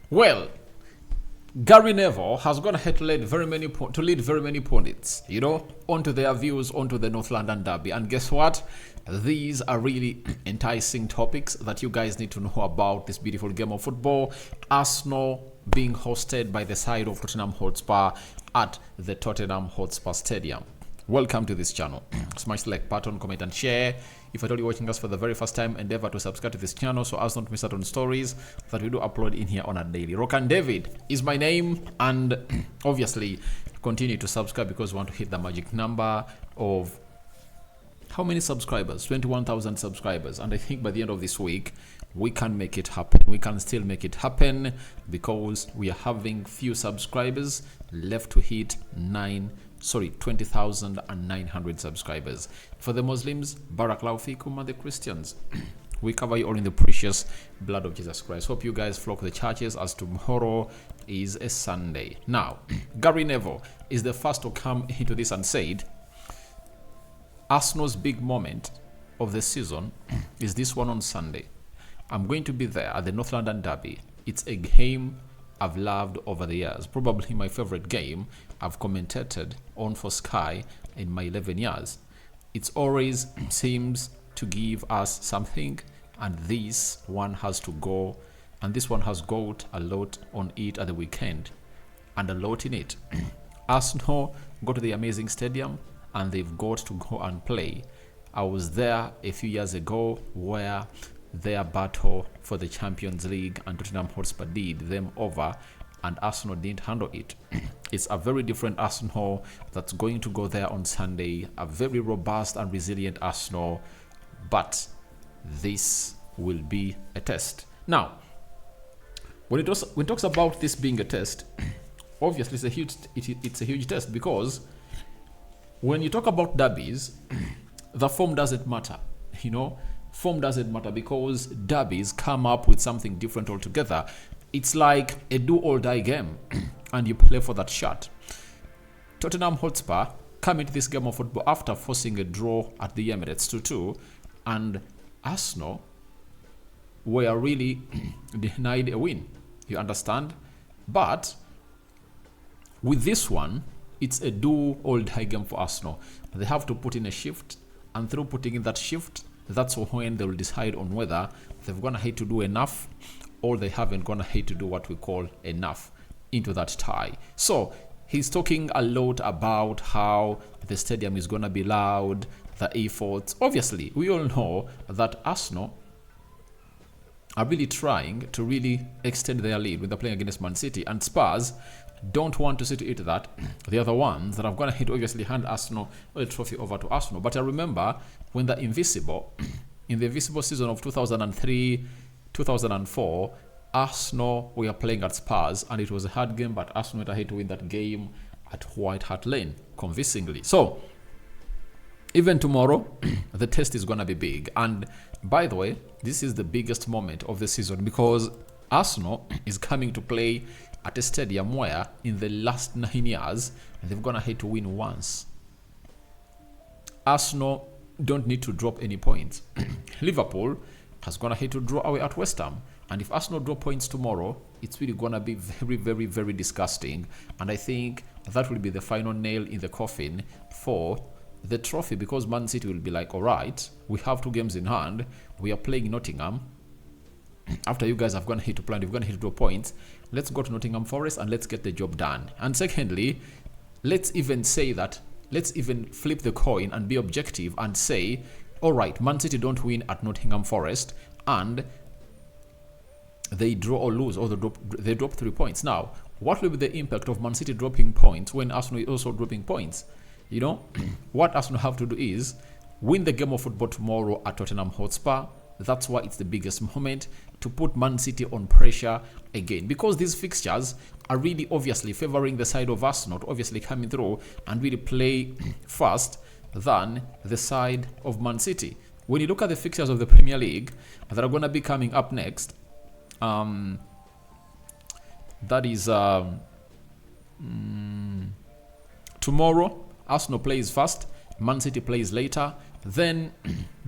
Well, Gary Neville has gone ahead to lead very many pundits, onto their views onto the North London derby. And guess what? These are really enticing topics that you guys need to know about this beautiful game of football. Arsenal being hosted by the side of Tottenham Hotspur at the Tottenham Hotspur Stadium. Welcome to this channel. Smash the like button, comment and share. If you're watching us for the very first time, endeavor to subscribe to this channel so as not to miss out on stories that we do upload in here on a daily. Rokani David is my name, and obviously continue to subscribe because we want to hit the magic number of how many subscribers? 21,000 subscribers. And I think by the end of this week, we can make it happen. We can still make it happen because we are having few subscribers left to hit 20,900 subscribers. For the Muslims, Barakallahu fikum, and the Christians, we cover you all in the precious blood of Jesus Christ. Hope you guys flock the churches as tomorrow is a Sunday. Now, Gary Neville is the first to come into this and said, Arsenal's big moment of the season is this one on Sunday. I'm going to be there at the North London derby. It's a game I've loved over the years. Probably my favorite game I've commentated on for Sky in my 11 years. It always seems to give us something, and this one has to go, and this one has got a lot on it at the weekend and a lot in it. Arsenal go to the amazing stadium and they've got to go and play. I was there a few years ago where their battle for the Champions League and Tottenham Hotspur did them over, and Arsenal didn't handle it. It's a very different Arsenal that's going to go there on Sunday, a very robust and resilient Arsenal, but this will be a test. Now, when it talks about this being a test, obviously it's a huge test, because when you talk about derbies, the form doesn't matter, Form doesn't matter because derbies come up with something different altogether. It's like a do-or-die game, and you play for that shot. Tottenham Hotspur come into this game of football after forcing a draw at the Emirates 2-2, and Arsenal were really denied a win. You understand? But with this one, it's a do-or-die game for Arsenal. They have to put in a shift, and through putting in that shift, that's when they will decide on whether they've gone ahead to do enough or they haven't gone ahead to do what we call enough into that tie. So he's talking a lot about how the stadium is going to be loud, the efforts. Obviously, we all know that Arsenal are really trying to really extend their lead when they're playing against Man City, and Spurs don't want to see to it that the other ones that have gone ahead to obviously hand Arsenal the trophy over to Arsenal. But I remember when the Invisible, in the Invisible season of 2003-2004, Arsenal were playing at Spurs, and it was a hard game, but Arsenal went ahead to win that game at White Hart Lane convincingly. So even tomorrow, the test is going to be big. And by the way, this is the biggest moment of the season because Arsenal is coming to play at a stadium where in the last 9 years, they've gone ahead to win once. Arsenal don't need to drop any points. Liverpool has gone ahead to draw away at West Ham. And if Arsenal draw points tomorrow, it's really going to be very, very, very disgusting. And I think that will be the final nail in the coffin for the trophy, because Man City will be like, all right, we have 2 games in hand. We are playing Nottingham. After you guys have gone ahead to plan, you've gone ahead to draw points. Let's go to Nottingham Forest and let's get the job done. And secondly, let's even flip the coin and be objective and say, all right, Man City don't win at Nottingham Forest and they draw or lose, or they drop 3 points. Now, what will be the impact of Man City dropping points when Arsenal is also dropping points? What Arsenal have to do is win the game of football tomorrow at Tottenham Hotspur. That's why it's the biggest moment, to put Man City on pressure again, because these fixtures are really obviously favoring the side of Arsenal to obviously coming through and really play fast than the side of Man City. When you look at the fixtures of the Premier League that are going to be coming up next, that is tomorrow, Arsenal plays first, Man City plays later. Then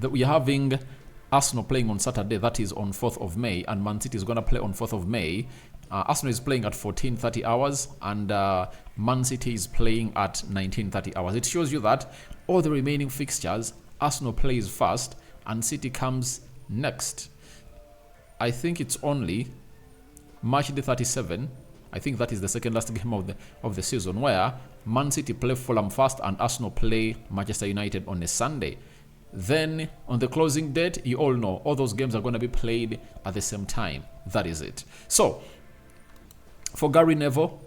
we're having Arsenal playing on Saturday, that is on 4th of May, and Man City is going to play on 4th of May. Arsenal is playing at 14:30 hours, and Man City is playing at 19:30 hours. It shows you that all the remaining fixtures, Arsenal plays first and City comes next. I think it's only March the 37. I think that is the second last game of the season, where Man City play Fulham first and Arsenal play Manchester United on a Sunday. Then on the closing date, you all know all those games are going to be played at the same time. That is it. So for Gary Neville,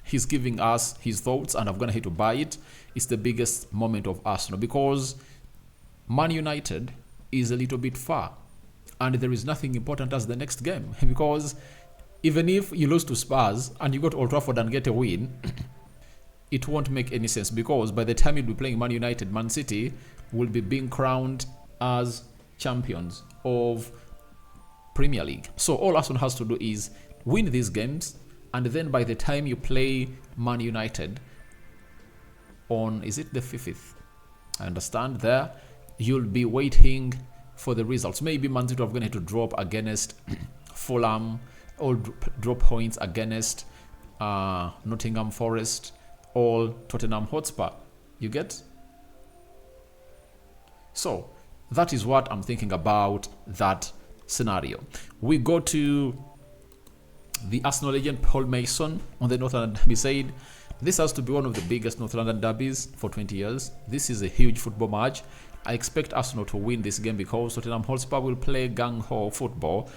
he's giving us his thoughts, and I'm going to hate to buy it. It's the biggest moment of Arsenal because Man United is a little bit far, and there is nothing important as the next game, because even if you lose to Spurs and you go to Old Trafford and get a win, it won't make any sense, because by the time you'll be playing Man United, Man City will be being crowned as champions of Premier League. So all Arsenal has to do is win these games, and then by the time you play Man United on, is it the 5th? I understand there, you'll be waiting for the results. Maybe Man City are going to drop against Fulham, or drop points against Nottingham Forest or Tottenham Hotspur. You get? So that is what I'm thinking about that scenario. We go to the Arsenal legend Paul Merson on the North London Derby said, "This has to be one of the biggest North London derbies for 20 years. This is a huge football match. I expect Arsenal to win this game because Tottenham Hotspur will play gang-ho football,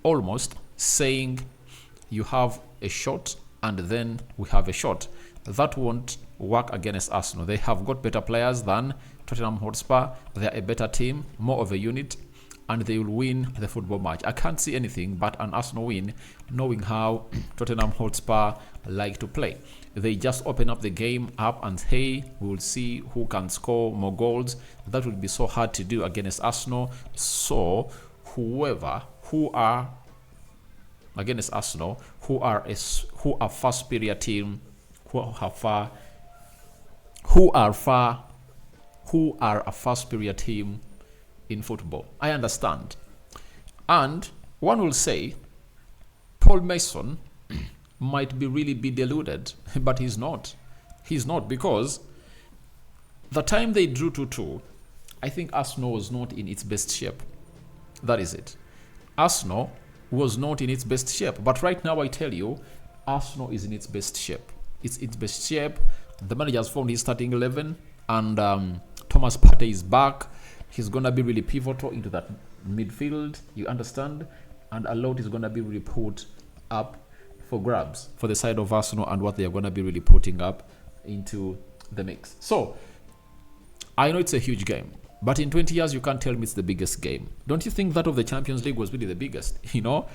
almost saying you have a shot and then we have a shot. That won't work against Arsenal. They have got better players than Tottenham Hotspur. They are a better team, more of a unit, and they will win the football match. I can't see anything but an Arsenal win, knowing how Tottenham Hotspur like to play. They just open up the game up and hey, we will see who can score more goals. That will be so hard to do against Arsenal. So whoever who are against Arsenal, who are far superior team, who are a far superior team in football. I understand. And one will say Paul Merson might be deluded, but he's not. He's not, because the time they drew 2-2, I think Arsenal was not in its best shape. That is it. Arsenal was not in its best shape. But right now, I tell you, Arsenal is in its best shape. It's its best shape. The manager has formed his starting 11, and Thomas Partey is back. He's going to be really pivotal into that midfield, you understand? And a lot is going to be really put up for grabs for the side of Arsenal and what they are going to be really putting up into the mix. So, I know it's a huge game, but in 20 years, you can't tell me it's the biggest game. Don't you think that of the Champions League was really the biggest, you know?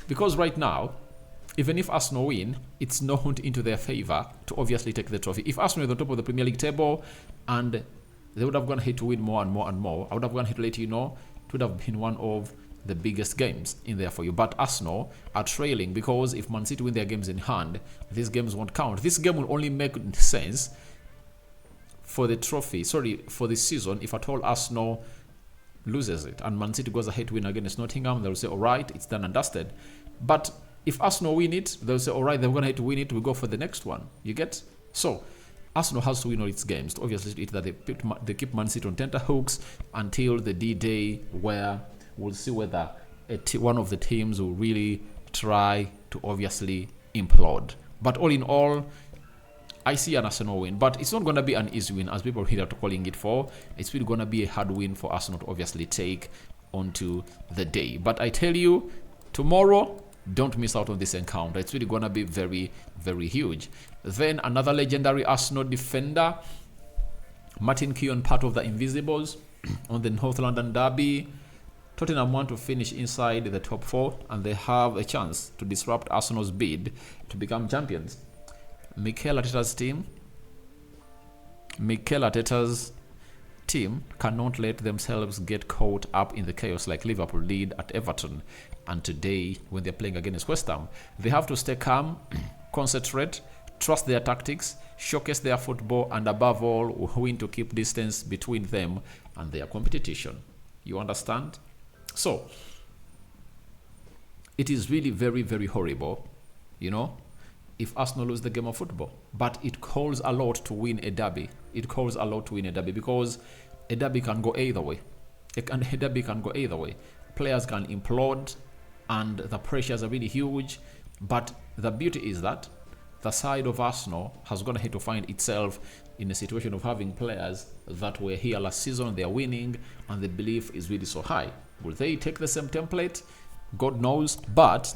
Because right now, even if Arsenal win, it's not into their favor to obviously take the trophy. If Arsenal is on top of the Premier League table and they would have gone ahead to win more and more and more, I would have gone ahead to let you know it would have been one of the biggest games in there for you. But Arsenal are trailing, because if Man City win their games in hand, these games won't count. This game will only make sense for the trophy, for the season, if at all Arsenal loses it and Man City goes ahead to win against Nottingham, they'll say, all right, it's done and dusted. But if Arsenal win it, they'll say, all right, they're going to win it, we'll go for the next one. You get? So Arsenal has to win all its games to obviously it that they keep Man City on tenterhooks until the D-Day, where we'll see whether one of the teams will really try to obviously implode. But all in all, I see an Arsenal win, but it's not going to be an easy win as people here are calling it for. It's really going to be a hard win for Arsenal to obviously take onto the day. But I tell you, tomorrow, don't miss out on this encounter. It's really going to be very, very huge. Then another legendary Arsenal defender, Martin Keown, part of the Invisibles on the North London Derby. Tottenham want to finish inside the top 4, and they have a chance to disrupt Arsenal's bid to become champions. Mikel Arteta's team cannot let themselves get caught up in the chaos like Liverpool did at Everton. And today, when they're playing against West Ham, they have to stay calm, concentrate, trust their tactics, showcase their football, and above all, win to keep distance between them and their competition. You understand? So, it is really very, very horrible, you know, if Arsenal lose the game of football. But it calls a lot to win a derby. It calls a lot to win a derby because a derby can go either way. A derby can go either way. Players can implode and the pressures are really huge. But the beauty is that the side of Arsenal has gone ahead to find itself in a situation of having players that were here last season, they are winning, and the belief is really so high. Will they take the same template? God knows. But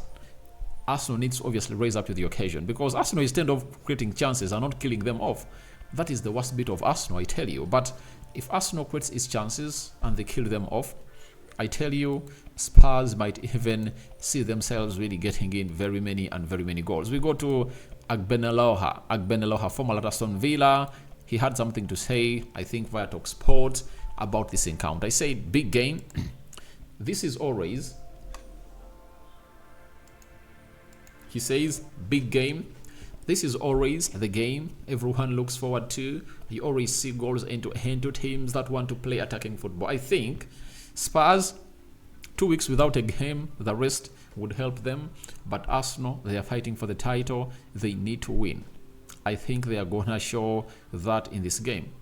Arsenal needs to obviously raise up to the occasion because Arsenal, instead of creating chances, are not killing them off. That is the worst bit of Arsenal, I tell you. But if Arsenal creates its chances and they kill them off, I tell you, Spurs might even see themselves really getting in very many goals. We go to Agbeneloha, former Aston Villa. He had something to say, I think, via Talk Sport about this encounter. I said, big game. This is always, he says, big game. This is always the game everyone looks forward to. You always see goals into teams that want to play attacking football. I think Spurs, 2 weeks without a game, the rest would help them. But Arsenal, they are fighting for the title. They need to win. I think they are going to show that in this game.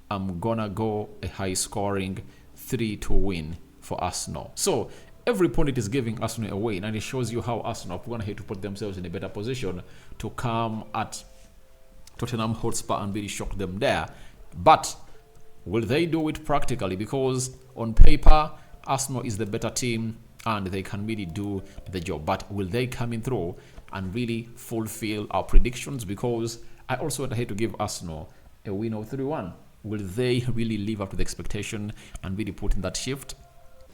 I'm going to go a high-scoring 3-2 win for Arsenal. So every opponent is giving Arsenal a win, and it shows you how Arsenal are going to have to put themselves in a better position to come at Tottenham Hotspur and really shock them there. But will they do it practically? Because on paper, Arsenal is the better team and they can really do the job. But will they come in through and really fulfill our predictions? Because I also want to give Arsenal a win of 3-1. Will they really live up to the expectation and really put in that shift?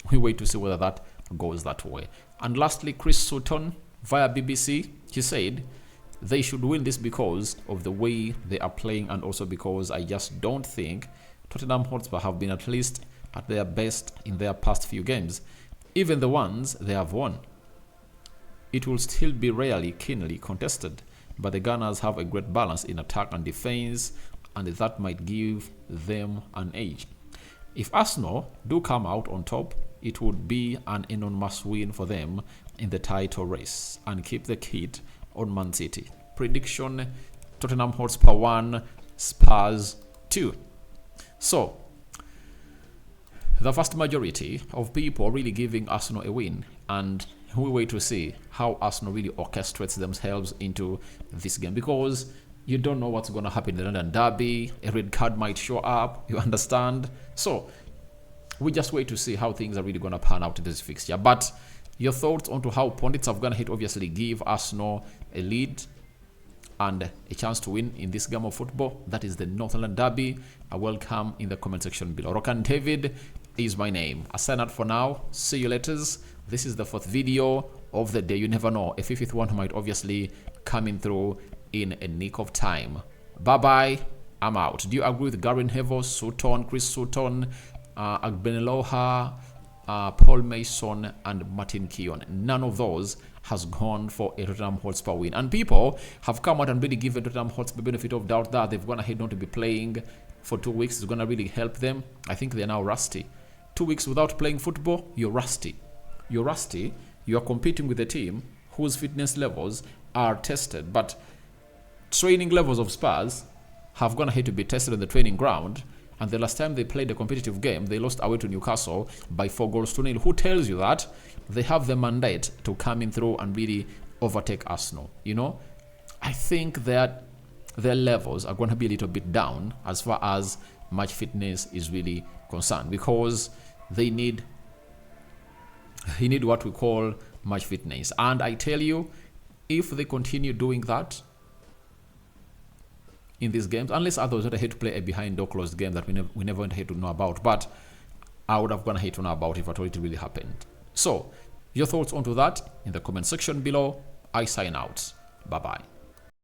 We wait to see whether that goes that way. And lastly, Chris Sutton via BBC, he said they should win this because of the way they are playing and also because I just don't think Tottenham Hotspur have been at least at their best in their past few games. Even the ones they have won, it will still be rarely keenly contested, but the Gunners have a great balance in attack and defense, and that might give them an edge. If Arsenal do come out on top, it would be an enormous win for them in the title race and keep the kid on Man City. Prediction: Tottenham Hotspur 1, Spurs 2. So, the vast majority of people really giving Arsenal a win, and we wait to see how Arsenal really orchestrates themselves into this game, because you don't know what's going to happen in the London Derby. A red card might show up, you understand? So, we just wait to see how things are really going to pan out in this fixture. But your thoughts onto how pundits have gone ahead obviously give Arsenal a lead and a chance to win in this game of football. That is the North London Derby. I welcome in the comment section below. Rokani David is my name. I sign out for now. See you later. This is the 4th video of the day. You never know. A 5th one might obviously come in through in a nick of time. Bye-bye. I'm out. Do you agree with Gary Neville, Sutton, Chris Sutton, Agbeneloha, Paul Merson, and Martin Keown? None of those has gone for a Tottenham Hotspur win. And people have come out and really given Tottenham Hotspur benefit of doubt that they've gone ahead not to be playing for 2 weeks. It's going to really help them. I think they're now rusty. 2 weeks without playing football, you're rusty. You're rusty. You're competing with a team whose fitness levels are tested. But training levels of Spurs have gone ahead to be tested on the training ground. And the last time they played a competitive game, they lost away to Newcastle by 4-0. Who tells you that they have the mandate to come in through and really overtake Arsenal? You know, I think that their levels are going to be a little bit down as far as match fitness is really concerned, because they need what we call match fitness. And I tell you, if they continue doing that in these games, unless others would hate to play a behind door closed game that we never went ahead to know about, but I would have gone ahead to know about if at all it really happened. So, your thoughts onto that in the comment section below. I sign out. Bye-bye.